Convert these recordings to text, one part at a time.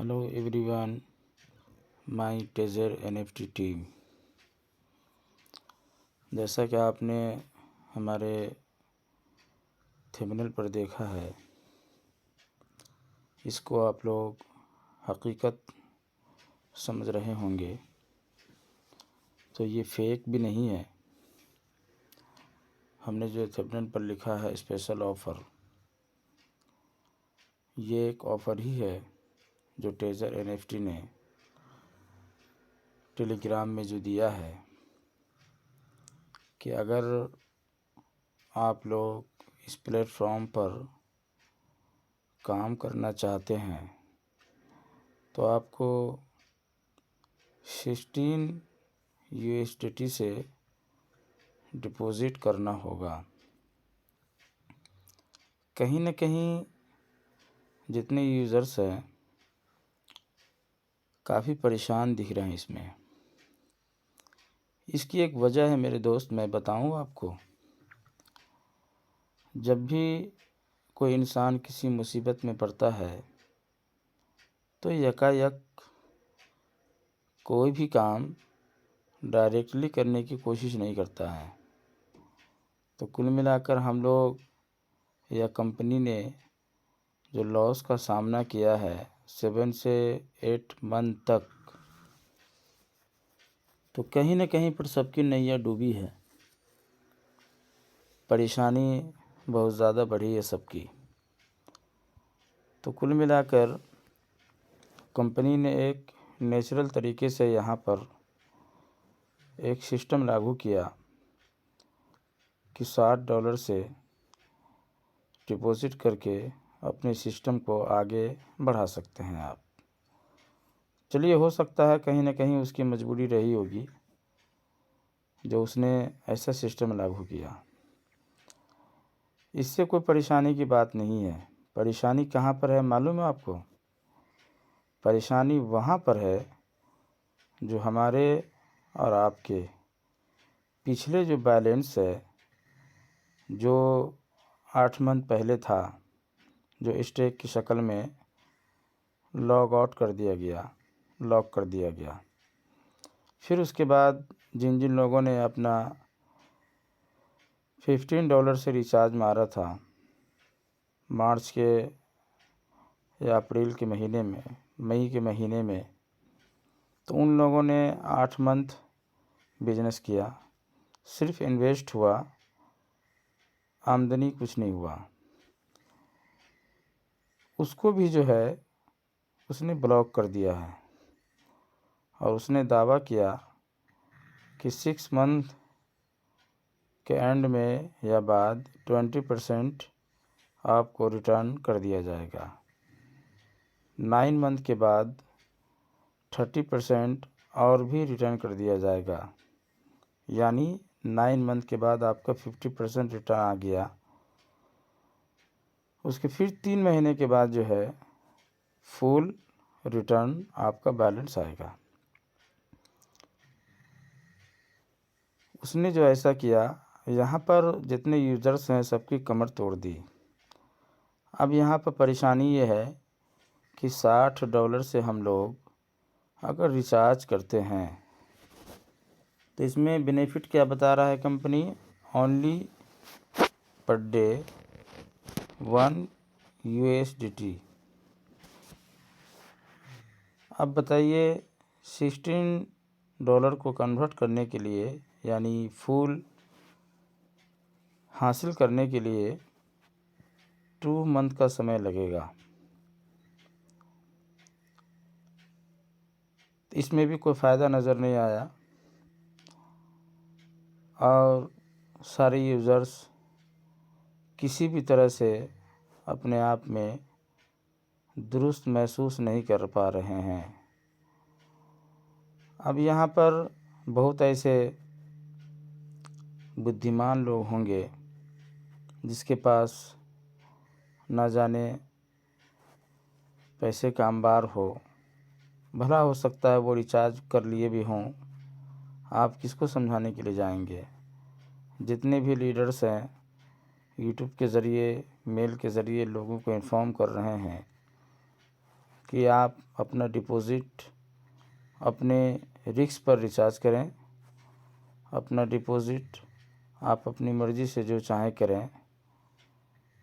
Hello everyone, my taser NFT team. जैसा कि आपने हमारे थंबनेल पर देखा है, इसको आप लोग हकीकत समझ रहे होंगे। तो ये फेक भी नहीं है। हमने जो थंबनेल पर लिखा है स्पेशल ऑफ़र, ये एक ऑफ़र ही है जो टेजर एनएफटी ने टेलीग्राम में जो दिया है कि अगर आप लोग इस प्लेटफॉर्म पर काम करना चाहते हैं तो आपको 16 USDT से डिपॉज़िट करना होगा। कहीं न कहीं जितने यूज़र्स हैं काफ़ी परेशान दिख रहे हैं इसमें। इसकी एक वजह है मेरे दोस्त, मैं बताऊं आपको। जब भी कोई इंसान किसी मुसीबत में पड़ता है तो यकायक कोई भी काम डायरेक्टली करने की कोशिश नहीं करता है। तो कुल मिलाकर हम लोग या कंपनी ने जो लॉस का सामना किया है 7 से 8 मंथ तक, तो कहीं न कहीं पर सबकी नैया डूबी है। परेशानी बहुत ज़्यादा बढ़ी है सबकी। तो कुल मिलाकर कंपनी ने एक नेचुरल तरीके से यहाँ पर एक सिस्टम लागू किया कि $60 से डिपॉज़िट करके अपने सिस्टम को आगे बढ़ा सकते हैं आप। चलिए, हो सकता है कहीं न कहीं उसकी मजबूरी रही होगी जो उसने ऐसा सिस्टम लागू किया। इससे कोई परेशानी की बात नहीं है। परेशानी कहाँ पर है मालूम है आपको? परेशानी वहाँ पर है जो हमारे और आपके पिछले जो बैलेंस है, जो 8 मंथ पहले था, जो स्टेक की शक्ल में लॉग आउट कर दिया गया, लॉक कर दिया गया। फिर उसके बाद जिन जिन लोगों ने अपना $15 से रिचार्ज मारा था मार्च के या अप्रैल के महीने में, मई के महीने में, तो उन लोगों ने 8 मंथ बिजनेस किया। सिर्फ इन्वेस्ट हुआ, आमदनी कुछ नहीं हुआ। उसको भी जो है उसने ब्लॉक कर दिया है और उसने दावा किया कि 6 मंथ के एंड में या बाद 20% आपको रिटर्न कर दिया जाएगा। 9 मंथ के बाद 30% और भी रिटर्न कर दिया जाएगा। यानी 9 मंथ के बाद आपका 50% रिटर्न आ गया। उसके फिर 3 महीने के बाद जो है फुल रिटर्न आपका बैलेंस आएगा। उसने जो ऐसा किया, यहाँ पर जितने यूज़र्स हैं सबकी कमर तोड़ दी। अब यहाँ पर परेशानी ये है कि $60 से हम लोग अगर रिचार्ज करते हैं तो इसमें बेनिफिट क्या बता रहा है company? Only per day 1 USDT। अब बताइए, $16 को कन्वर्ट करने के लिए, यानी फुल हासिल करने के लिए 2 मंथ का समय लगेगा। इसमें भी कोई फ़ायदा नज़र नहीं आया और सारे यूज़र्स किसी भी तरह से अपने आप में दुरुस्त महसूस नहीं कर पा रहे हैं। अब यहाँ पर बहुत ऐसे बुद्धिमान लोग होंगे जिसके पास ना जाने पैसे का अंबार हो, भला हो सकता है वो रिचार्ज कर लिए भी हों। आप किसको समझाने के लिए जाएंगे? जितने भी लीडर्स हैं यूट्यूब के ज़रिए, मेल के ज़रिए लोगों को इन्फॉर्म कर रहे हैं कि आप अपना डिपॉज़िट अपने रिस्क पर रिचार्ज करें। अपना डिपॉज़िट आप अपनी मर्ज़ी से जो चाहें करें,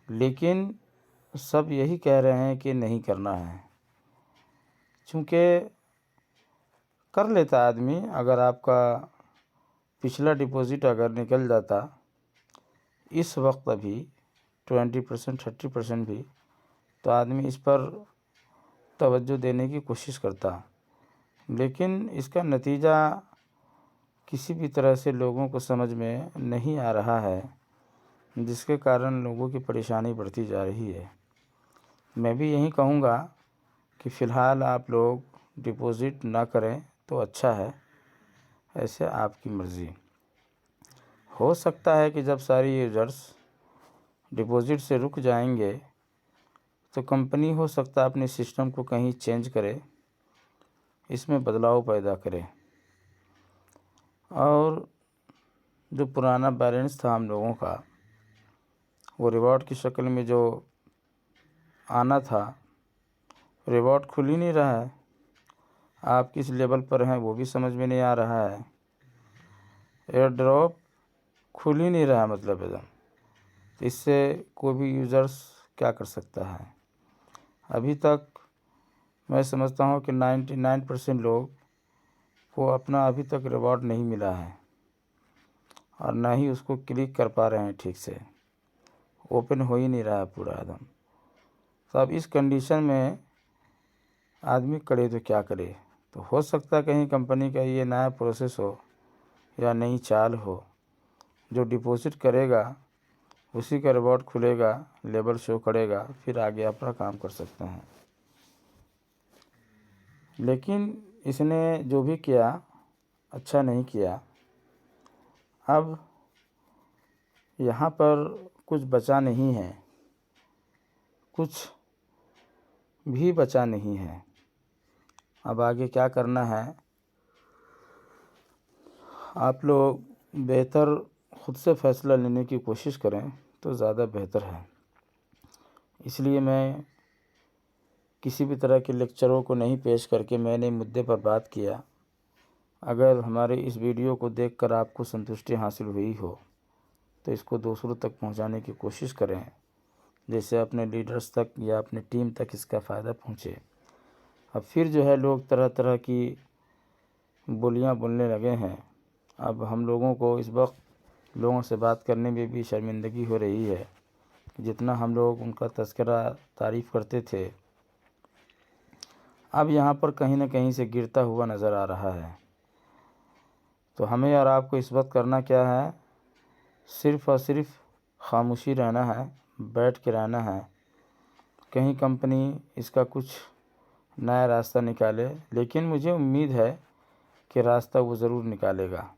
लेकिन सब यही कह रहे हैं कि नहीं करना है। चूँकि कर लेता आदमी, अगर आपका पिछला डिपॉज़िट अगर निकल जाता इस वक्त अभी 20% 30% भी, तो आदमी इस पर तवज्जो देने की कोशिश करता। लेकिन इसका नतीजा किसी भी तरह से लोगों को समझ में नहीं आ रहा है, जिसके कारण लोगों की परेशानी बढ़ती जा रही है। मैं भी यही कहूँगा कि फ़िलहाल आप लोग डिपॉज़िट ना करें तो अच्छा है, ऐसे आपकी मर्ज़ी। हो सकता है कि जब सारी यूज़र्स डिपॉज़िट से रुक जाएंगे तो कंपनी हो सकता है अपने सिस्टम को कहीं चेंज करे, इसमें बदलाव पैदा करे, और जो पुराना बैलेंस था हम लोगों का, वो रिवॉर्ड की शक्ल में जो आना था, रिवॉर्ड खुल ही नहीं रहा है। आप किस लेवल पर हैं वो भी समझ में नहीं आ रहा है। एयर ड्रॉप खुल ही नहीं रहा है, मतलब एकदम। तो इससे कोई भी यूज़र्स क्या कर सकता है। अभी तक मैं समझता हूँ कि 99% लोग को अपना अभी तक रिवॉर्ड नहीं मिला है, और ना ही उसको क्लिक कर पा रहे हैं ठीक से, ओपन हो ही नहीं रहा है पूरा एकदम। तो अब इस कंडीशन में आदमी करे तो क्या करे। तो हो सकता है कहीं कंपनी का ये नया प्रोसेस हो या नई चाल हो, जो डिपॉज़िट करेगा उसी का रिवॉर्ड खुलेगा, लेबल शो करेगा, फिर आगे अपना काम कर सकते हैं। लेकिन इसने जो भी किया अच्छा नहीं किया। अब यहाँ पर कुछ बचा नहीं है, कुछ भी बचा नहीं है। अब आगे क्या करना है, आप लोग बेहतर खुद से फ़ैसला लेने की कोशिश करें तो ज़्यादा बेहतर है। इसलिए मैं किसी भी तरह के लेक्चरों को नहीं पेश करके मैंने मुद्दे पर बात किया। अगर हमारे इस वीडियो को देखकर आपको संतुष्टि हासिल हुई हो तो इसको दूसरों तक पहुंचाने की कोशिश करें, जैसे अपने लीडर्स तक या अपने टीम तक इसका फ़ायदा पहुंचे। अब फिर जो है लोग तरह तरह की बोलियां बोलने लगे हैं। अब हम लोगों को इस वक्त लोगों से बात करने में भी शर्मिंदगी हो रही है। जितना हम लोग उनका तज़किरा तारीफ़ करते थे, अब यहाँ पर कहीं न कहीं से गिरता हुआ नज़र आ रहा है। तो हमें और आपको इस वक्त करना क्या है, सिर्फ़ और सिर्फ खामोशी रहना है, बैठ के रहना है। कहीं कंपनी इसका कुछ नया रास्ता निकाले, लेकिन मुझे उम्मीद है कि रास्ता वो ज़रूर निकालेगा,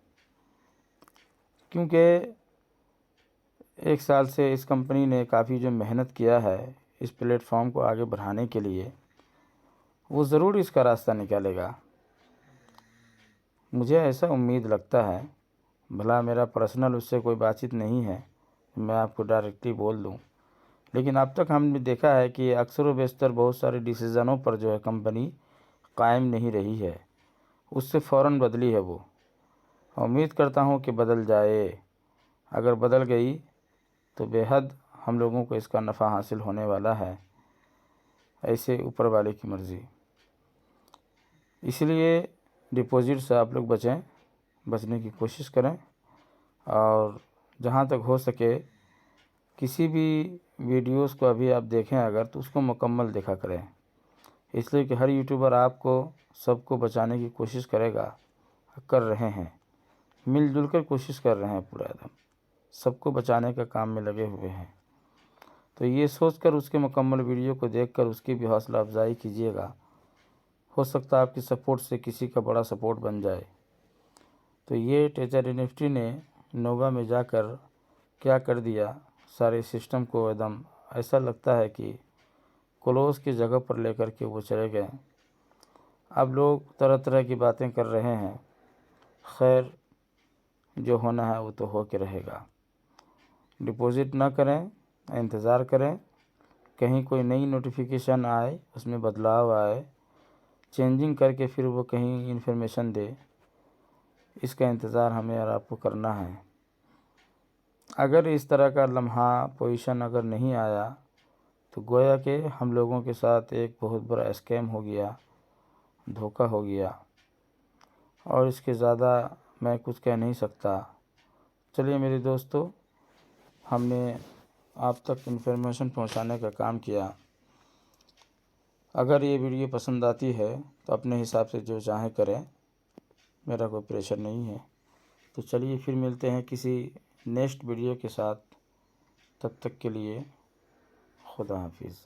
क्योंकि 1 साल से इस कंपनी ने काफ़ी जो मेहनत किया है इस प्लेटफॉर्म को आगे बढ़ाने के लिए, वो ज़रूर इसका रास्ता निकालेगा। मुझे ऐसा उम्मीद लगता है। भला मेरा पर्सनल उससे कोई बातचीत नहीं है, मैं आपको डायरेक्टली बोल दूं, लेकिन अब तक हमने देखा है कि अक्सर व बेशतर बहुत सारे डिसीज़नों पर जो है कंपनी कायम नहीं रही है, उससे फ़ौरन बदली है वो। उम्मीद करता हूं कि बदल जाए। अगर बदल गई तो बेहद हम लोगों को इसका नफ़ा हासिल होने वाला है, ऐसे ऊपर वाले की मर्ज़ी। इसलिए डिपॉज़िट से आप लोग बचने की कोशिश करें, और जहाँ तक हो सके किसी भी वीडियोस को अभी आप देखें अगर, तो उसको मुकम्मल देखा करें। इसलिए कि हर यूट्यूबर आपको सबको बचाने की कोशिश करेगा, कर रहे हैं, मिलजुल कर कोशिश कर रहे हैं, पूरा एकदम सबको बचाने का काम में लगे हुए हैं। तो ये सोचकर उसके मुकम्मल वीडियो को देखकर उसकी भी हौसला अफजाई कीजिएगा। हो सकता है आपकी सपोर्ट से किसी का बड़ा सपोर्ट बन जाए। तो ये टेचर NFT ने नोवा में जाकर क्या कर दिया, सारे सिस्टम को एकदम ऐसा लगता है कि क्लोज की जगह पर लेकर के वो चले गए। अब लोग तरह तरह की बातें कर रहे हैं। खैर, जो होना है वो तो हो के रहेगा। डिपॉज़िट ना करें, इंतज़ार करें कहीं कोई नई नोटिफिकेशन आए, उसमें बदलाव आए, चेंजिंग करके फिर वो कहीं इन्फॉर्मेशन दे, इसका इंतज़ार हमें और आपको करना है। अगर इस तरह का लम्हा पोजीशन अगर नहीं आया तो गोया कि हम लोगों के साथ एक बहुत बड़ा स्कैम हो गया, धोखा हो गया, और इसके ज़्यादा मैं कुछ कह नहीं सकता। चलिए मेरे दोस्तों, हमने आप तक इन्फॉर्मेशन पहुंचाने का काम किया। अगर ये वीडियो पसंद आती है तो अपने हिसाब से जो चाहें करें, मेरा कोई प्रेशर नहीं है। तो चलिए फिर मिलते हैं किसी नेक्स्ट वीडियो के साथ। तब तक के लिए खुदा हाफिज़।